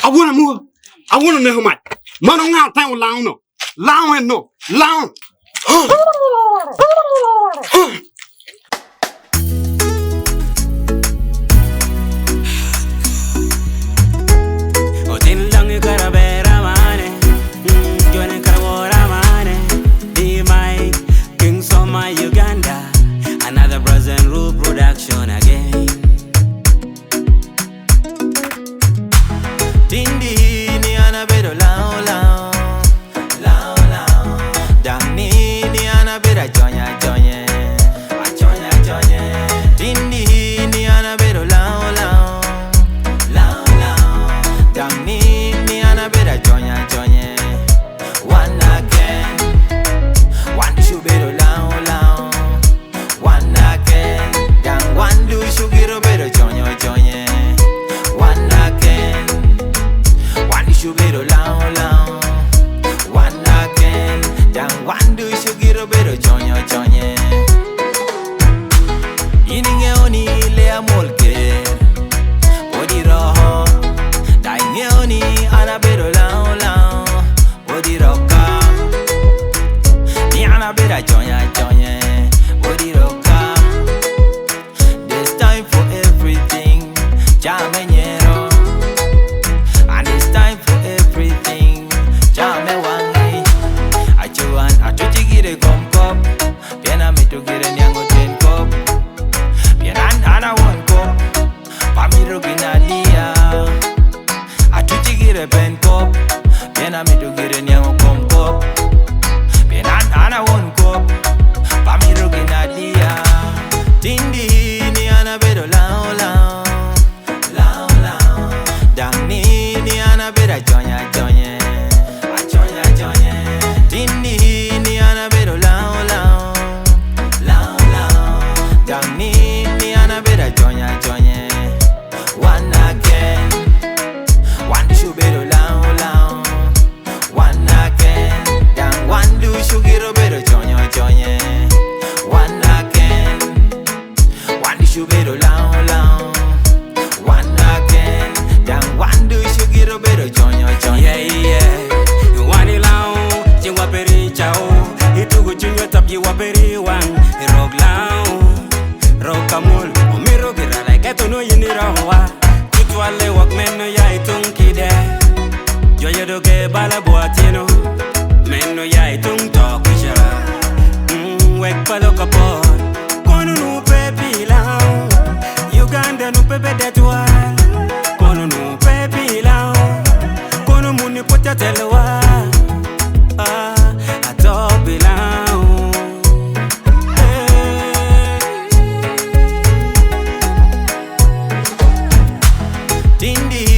I want to move. I want to know how much. Man, I'm not time with long no. Long and no. Long. Soma Uganda, another Brazilian rule production again. Tindi ni anabedo lao lao, lao lao. Dami ni anabedo jonya jonya, jonya jonya. Tindi ni anabedo lao lao, lao lao. Dami ni anabedo jonya jonya. One again, one shubero lao lao. One again, dan one do shugiro bedo jonya jonya. One again. Shubero lao lao, one again, dan one do shugiro bedo jonyo jonye. Ininge oni le amolke, odi roho, dainge oni ana bedo lao lao, odi roka, ni ana beda jonya jonye, odi roka. There's time for everything, jamenyero. And it's time for everything. Jame wangi, achuan, atuchigire komkop. Piena mitu gire nyango ten kop. Piena ana one kop. Pamiro ginadia. Atuchigire pen kop. Piena mitu gire nyango komkop. Piena ana one kop. Pamiro ginadia. Tindi ni ana bedo lao lao. Lao lao. Dangni ni ana beda jonya jonya, jonya jonya. Tindi ni ana bedo lao lao, lao lao. Dangni ni ana beda jonya jonya. One again, one do bedo lao lao. One again, dang one do shugiro bedo jonya jonya. One again, one do bedo lao lao. One again, dan one do shugiro bedo jonyo jonyo. Yeah yeah, wani lao, je waperi chao, itugo junyo tapi waperi wang, rog lao, rog kamul, omiro gira like eto no yini rawa, tutwale wak meno ya itung kide, yo yedo ke bala boatino, meno ya itung tokusha, wek palo kapot, kono nu pepi lao, Uganda nu pepe detwa. Kono nu pepi lao, kono muni pota telewa, atopi lao. Tindi